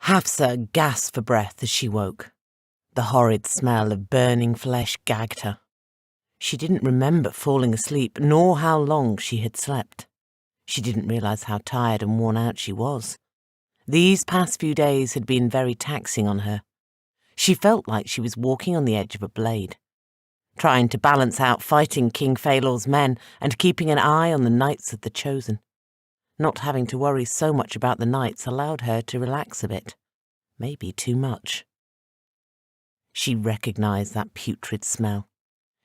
Hafsa gasped for breath as she woke. The horrid smell of burning flesh gagged her. She didn't remember falling asleep, nor how long she had slept. She didn't realize how tired and worn out she was. These past few days had been very taxing on her. She felt like she was walking on the edge of a blade, trying to balance out fighting King Phalor's men and keeping an eye on the Knights of the Chosen. Not having to worry so much about the Knights allowed her to relax a bit, maybe too much. She recognized that putrid smell.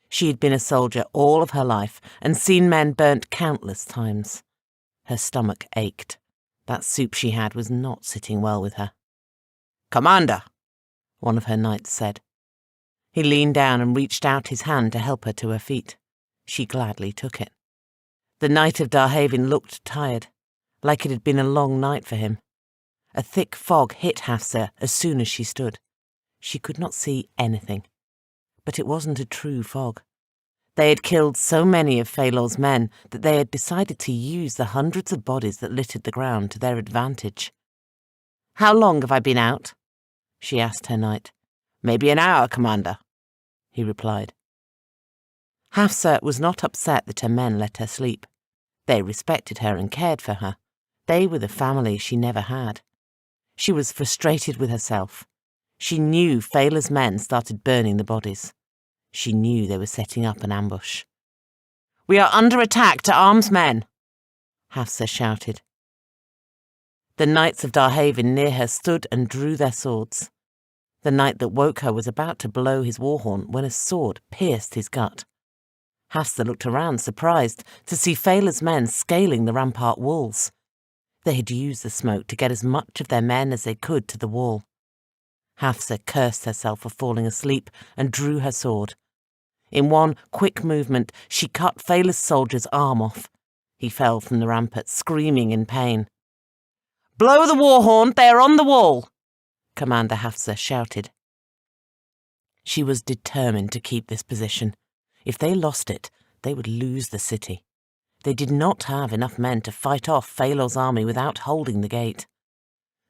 She had been a soldier all of her life and seen men burnt countless times. Her stomach ached. That soup she had was not sitting well with her. "Commander," one of her knights said. He leaned down and reached out his hand to help her to her feet. She gladly took it. The Knight of Darhavin looked tired, like it had been a long night for him. A thick fog hit Hafsa as soon as she stood. She could not see anything. But it wasn't a true fog. They had killed so many of Phalor's men that they had decided to use the hundreds of bodies that littered the ground to their advantage. "How long have I been out?" she asked her knight. "Maybe an hour, Commander," he replied. Hafsa was not upset that her men let her sleep. They respected her and cared for her. They were the family she never had. She was frustrated with herself. She knew Phalor's men started burning the bodies. She knew they were setting up an ambush. "We are under attack, to arms, men!" Hafsa shouted. The Knights of Darhavin near her stood and drew their swords. The knight that woke her was about to blow his war horn when a sword pierced his gut. Hafsa looked around, surprised to see Phalor's men scaling the rampart walls. They had used the smoke to get as much of their men as they could to the wall. Hafsa cursed herself for falling asleep and drew her sword. In one quick movement, she cut Phalor's soldier's arm off. He fell from the rampart, screaming in pain. "Blow the war horn, they are on the wall!" Commander Hafsa shouted. She was determined to keep this position. If they lost it, they would lose the city. They did not have enough men to fight off Phalor's army without holding the gate.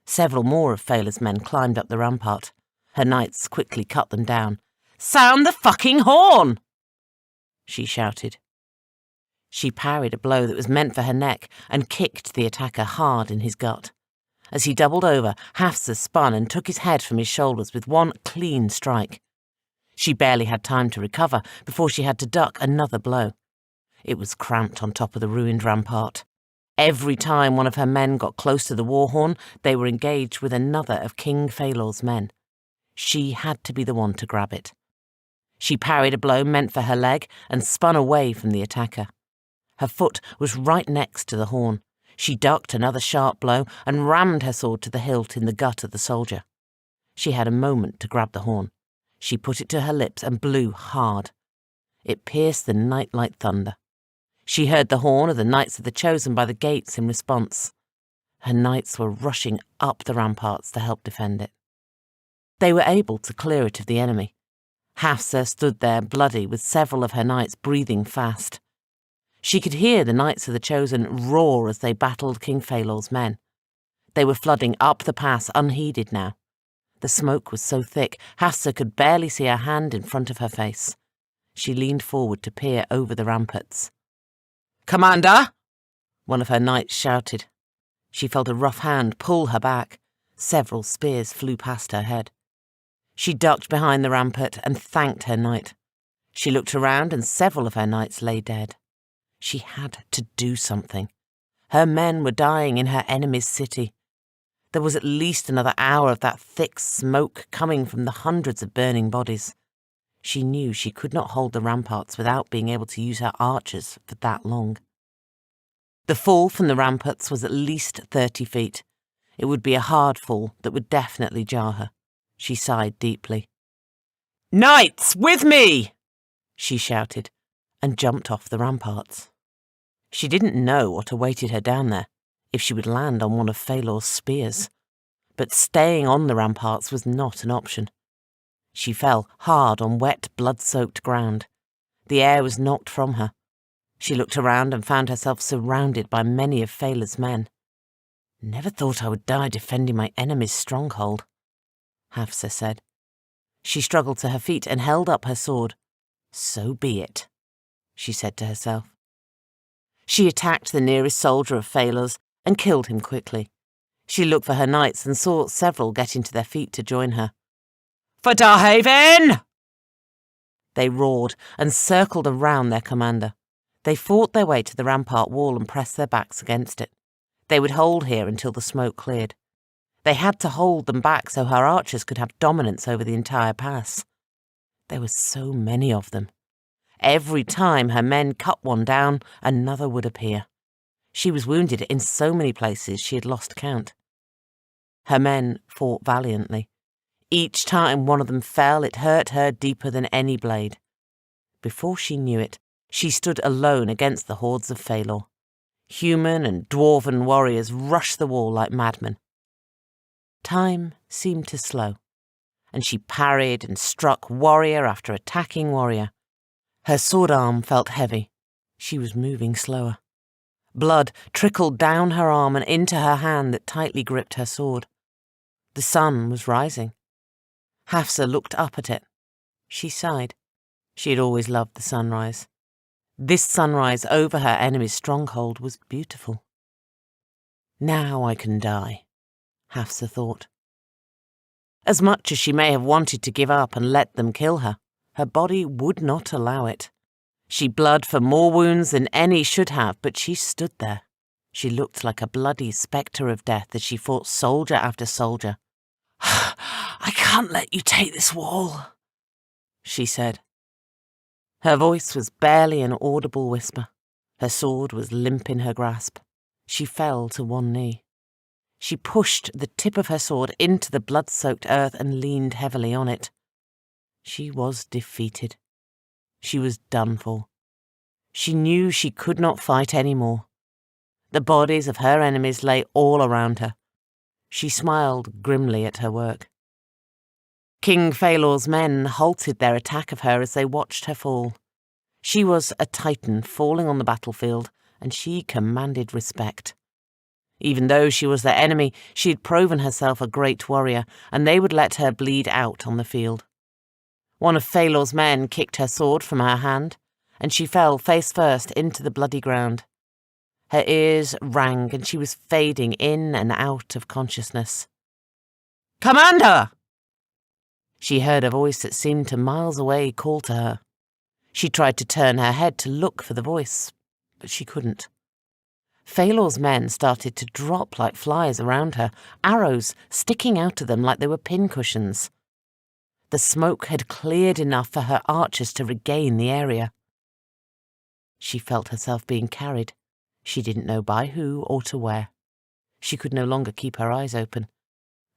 Several more of Phalor's men climbed up the rampart. Her knights quickly cut them down. "Sound the fucking horn!" she shouted. She parried a blow that was meant for her neck and kicked the attacker hard in his gut. As he doubled over, Hafsa spun and took his head from his shoulders with one clean strike. She barely had time to recover before she had to duck another blow. It was cramped on top of the ruined rampart. Every time one of her men got close to the war horn, they were engaged with another of King Phalor's men. She had to be the one to grab it. She parried a blow meant for her leg and spun away from the attacker. Her foot was right next to the horn. She ducked another sharp blow and rammed her sword to the hilt in the gut of the soldier. She had a moment to grab the horn. She put it to her lips and blew hard. It pierced the night like thunder. She heard the horn of the Knights of the Chosen by the gates in response. Her knights were rushing up the ramparts to help defend it. They were able to clear it of the enemy. Hafsa stood there bloody with several of her knights breathing fast. She could hear the Knights of the Chosen roar as they battled King Phalor's men. They were flooding up the pass unheeded now. The smoke was so thick, Hafsa could barely see her hand in front of her face. She leaned forward to peer over the ramparts. "Commander!" one of her knights shouted. She felt a rough hand pull her back. Several spears flew past her head. She ducked behind the rampart and thanked her knight. She looked around and several of her knights lay dead. She had to do something. Her men were dying in her enemy's city. There was at least another hour of that thick smoke coming from the hundreds of burning bodies. She knew she could not hold the ramparts without being able to use her archers for that long. The fall from the ramparts was at least 30 feet. It would be a hard fall that would definitely jar her. She sighed deeply. "Knights, with me!" she shouted, and jumped off the ramparts. She didn't know what awaited her down there, if she would land on one of Phalor's spears. But staying on the ramparts was not an option. She fell hard on wet, blood-soaked ground. The air was knocked from her. She looked around and found herself surrounded by many of Phalor's men. Never thought I would die defending my enemy's stronghold, Hafsa said. She struggled to her feet and held up her sword. So be it, she said to herself. She attacked the nearest soldier of Phalos and killed him quickly. She looked for her knights and saw several getting to their feet to join her. For Darhavin! They roared and circled around their commander. They fought their way to the rampart wall and pressed their backs against it. They would hold here until the smoke cleared. They had to hold them back so her archers could have dominance over the entire pass. There were so many of them. Every time her men cut one down, another would appear. She was wounded in so many places she had lost count. Her men fought valiantly. Each time one of them fell, it hurt her deeper than any blade. Before she knew it, she stood alone against the hordes of Phalor. Human and dwarven warriors rushed the wall like madmen. Time seemed to slow, and she parried and struck warrior after attacking warrior. Her sword arm felt heavy. She was moving slower. Blood trickled down her arm and into her hand that tightly gripped her sword. The sun was rising. Hafsa looked up at it. She sighed. She had always loved the sunrise. This sunrise over her enemy's stronghold was beautiful. Now I can die, Hafsa thought. As much as she may have wanted to give up and let them kill her, her body would not allow it. She bled for more wounds than any should have, but she stood there. She looked like a bloody spectre of death as she fought soldier after soldier. I can't let you take this wall, she said. Her voice was barely an audible whisper. Her sword was limp in her grasp. She fell to one knee. She pushed the tip of her sword into the blood-soaked earth and leaned heavily on it. She was defeated. She was done for. She knew she could not fight any more. The bodies of her enemies lay all around her. She smiled grimly at her work. King Phalor's men halted their attack of her as they watched her fall. She was a titan falling on the battlefield, and she commanded respect. Even though she was their enemy, she had proven herself a great warrior, and they would let her bleed out on the field. One of Phalor's men kicked her sword from her hand, and she fell face first into the bloody ground. Her ears rang, and she was fading in and out of consciousness. "Commander!" She heard a voice that seemed to miles away call to her. She tried to turn her head to look for the voice, but she couldn't. Phalor's men started to drop like flies around her, arrows sticking out of them like they were pincushions. The smoke had cleared enough for her archers to regain the area. She felt herself being carried. She didn't know by who or to where. She could no longer keep her eyes open.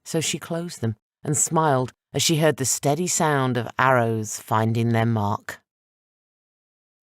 So she closed them and smiled as she heard the steady sound of arrows finding their mark.